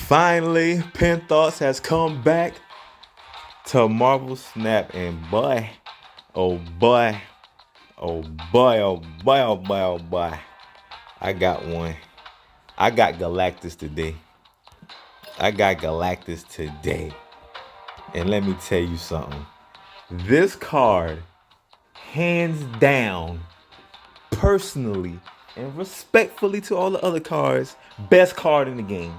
Finally, Pen Thoughts has come back to Marvel Snap, and boy, oh boy, oh boy, oh boy, oh boy, oh boy, I got one. I got Galactus today. I got Galactus today. And let me tell you something. This card, hands down, personally and respectfully to all the other cards, best card in the game.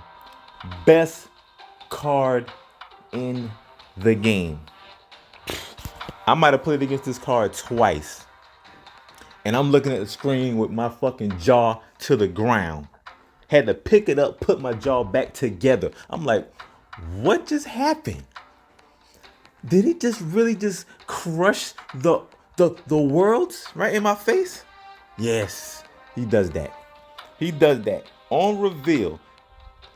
Best card in the game. I might have played against this card twice. And I'm looking at the screen with my fucking jaw to the ground. Had to pick it up, put my jaw back together. I'm like, what just happened? Did he just really just crush the worlds right in my face? Yes, he does that. He does that. On reveal,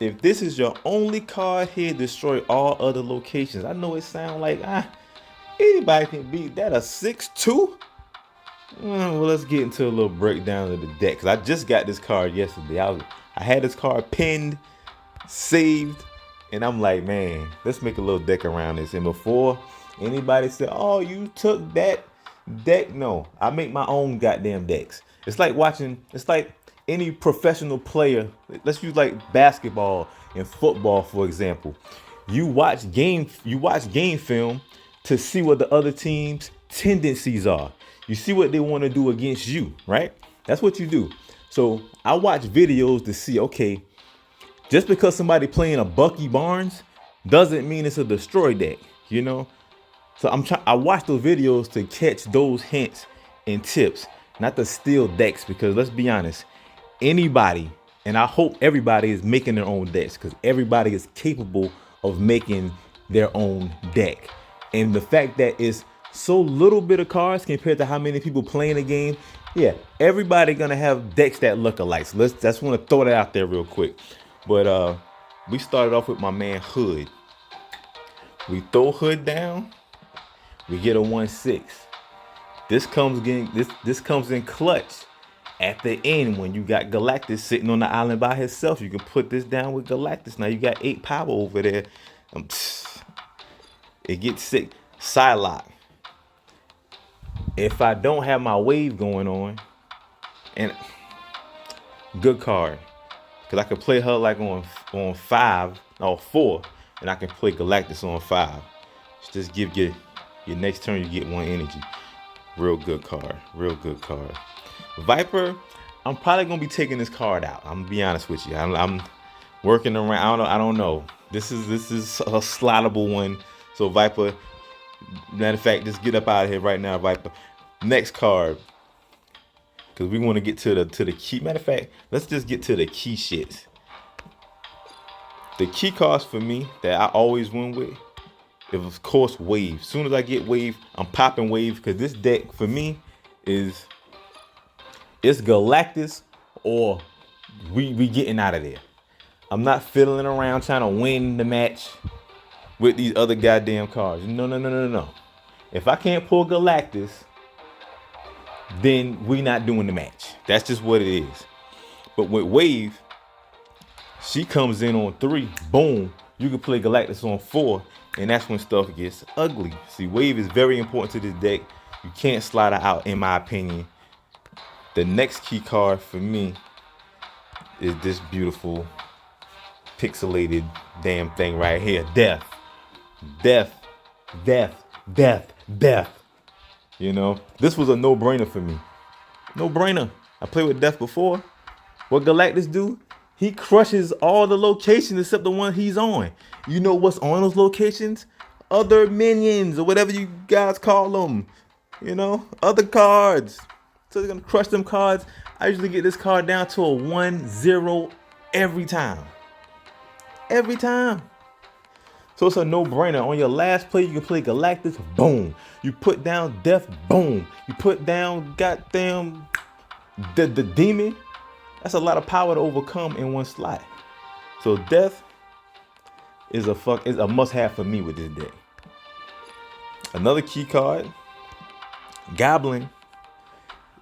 if this is your only card here, destroy all other locations. I know it sounds like anybody can beat that. A 6-2? Well, let's get into a little breakdown of the deck. Because I just got this card yesterday. I had this card pinned, saved, and I'm like, man, let's make a little deck around this. And before anybody said, oh, you took that deck, no, I make my own goddamn decks. It's like any professional player. Let's use like basketball and football, for example. You watch game film to see what the other team's tendencies are. You see what they want to do against you, right? That's what you do. So I watch videos to see, okay, just because somebody playing a Bucky Barnes doesn't mean it's a destroy deck, you know? So I watch those videos to catch those hints and tips, not to steal decks, because let's be honest, anybody, and I hope everybody is making their own decks, because everybody is capable of making their own deck. And the fact that it's so little bit of cards compared to how many people playing the game, yeah, everybody gonna have decks that look alike. So just want to throw that out there real quick. But we started off with my man Hood. We throw Hood down, we get a 1/6. This comes in clutch at the end when you got Galactus sitting on the island by himself. You can put this down with Galactus. Now you got 8 power over there. It gets sick. Psylocke. If I don't have my wave going on, and good card, because I can play her like on 5 or 4, and I can play Galactus on 5. Just give your next turn, you get 1 energy. Real good card. Real good card. Viper, I'm probably gonna be taking this card out. I'm gonna be honest with you. I'm working around. I don't know. This is a slottable one. So Viper, matter of fact, just get up out of here right now, Viper. Next card, because we want to get to the key. Matter of fact, let's just get to the key shits. The key cards for me that I always win with is, of course, Wave. As soon as I get Wave, I'm popping Wave, because this deck for me is it's Galactus or we getting out of there. I'm not fiddling around trying to win the match with these other goddamn cards. No. If I can't pull Galactus, then we not doing the match. That's just what it is. But with Wave, she comes in on 3. Boom. You can play Galactus on 4. And that's when stuff gets ugly. See, Wave is very important to this deck. You can't slide her out, in my opinion. The next key card for me is this beautiful pixelated damn thing right here. Death. You know, this was a no-brainer for me. No-brainer. I played with Death before. What Galactus do? He crushes all the locations except the one he's on. You know what's on those locations? Other minions or whatever you guys call them. You know, other cards. So they're gonna crush them cards. I usually get this card down to a 1-0 every time. Every time. So it's a no-brainer. On your last play, you can play Galactus, boom. You put down Death, boom. You put down goddamn the demon. That's a lot of power to overcome in one slot. So Death is a must-have for me with this deck. Another key card, Goblin.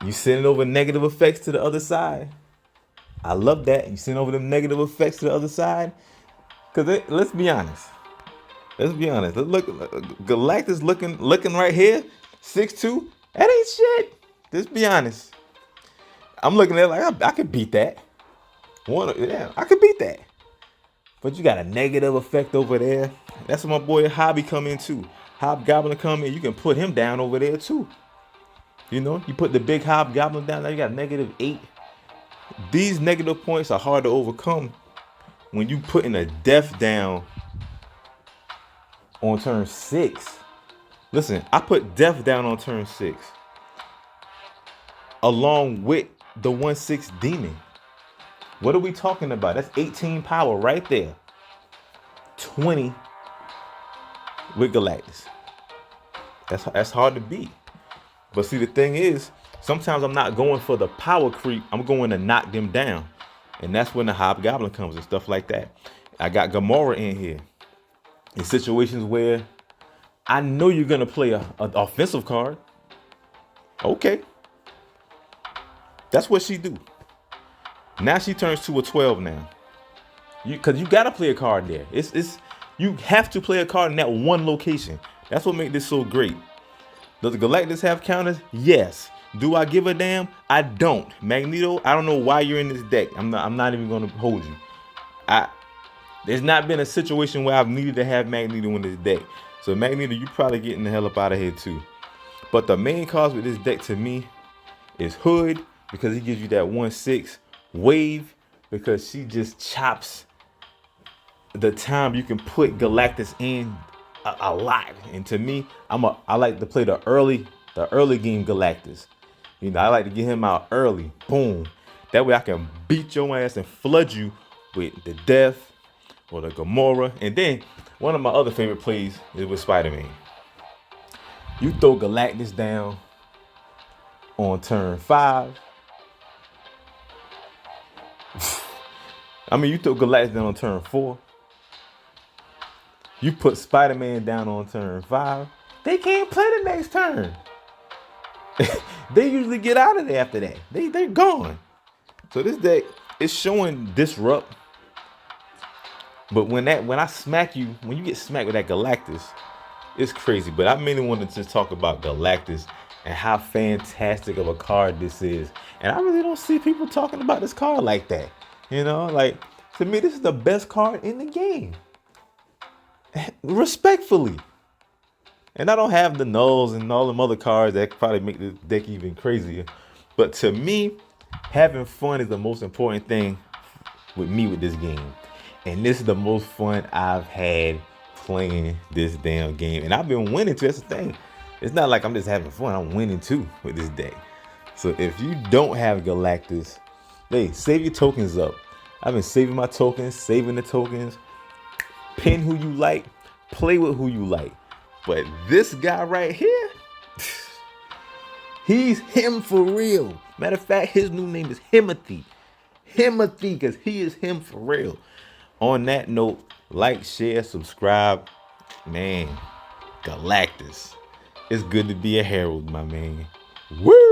You sending over negative effects to the other side. I love that. You send over them negative effects to the other side. Cause let's be honest. Let's be honest. Look, Galactus looking right here, 6'2". That ain't shit. Just be honest. I'm looking at it like I could beat that. Yeah, I could beat that. But you got a negative effect over there. That's where my boy Hobby come in too. Hobgoblin come in, you can put him down over there too. You know, you put the big Hobgoblin down, now you got -8. These negative points are hard to overcome when you putting a death down on turn 6. Listen, I put death down on turn 6 along with the 1/6 demon. What are we talking about? That's 18 power right there. 20 with Galactus. That's hard to beat. But see, the thing is, sometimes I'm not going for the power creep. I'm going to knock them down. And that's when the Hobgoblin comes and stuff like that. I got Gamora in here. In situations where I know you're going to play an offensive card. Okay. That's what she do. Now she turns to a 12 now. Because you got to play a card there. You have to play a card in that one location. That's what makes this so great. Does Galactus have counters? Yes. Do I give a damn? I don't. Magneto, I don't know why you're in this deck. I'm not even going to hold you. There's not been a situation where I've needed to have Magneto in this deck. So Magneto, you probably getting the hell up out of here too. But the main cause with this deck to me is Hood, because he gives you that 1/6. Wave, because she just chops the time you can put Galactus in a lot. And to me, I like to play the early game Galactus. You know, I like to get him out early. Boom. That way I can beat your ass and flood you with the Death or the Gamora. And then one of my other favorite plays is with Spider-Man. You throw Galactus down on turn 5. I mean, you throw Galactus down on turn 4. You put Spider-Man down on turn 5. They can't play the next turn. They usually get out of there after that. They're gone. So this deck is showing disrupt. But when I smack you, when you get smacked with that Galactus, it's crazy. But I mainly wanted to talk about Galactus and how fantastic of a card this is. And I really don't see people talking about this card like that. You know, like, to me, this is the best card in the game. Respectfully. And I don't have the nulls and all them other cards that probably make this deck even crazier. But to me, having fun is the most important thing with this game. And this is the most fun I've had playing this damn game. And I've been winning too. That's the thing. It's not like I'm just having fun. I'm winning too with this deck. So if you don't have Galactus, hey, save your tokens up. I've been saving my tokens, saving the tokens. Pin who you like, play with who you like. But this guy right here, he's him for real. Matter of fact, his new name is Himothy. Himothy, because he is him for real. On that note, like, share, subscribe. Man, Galactus. It's good to be a herald, my man. Woo!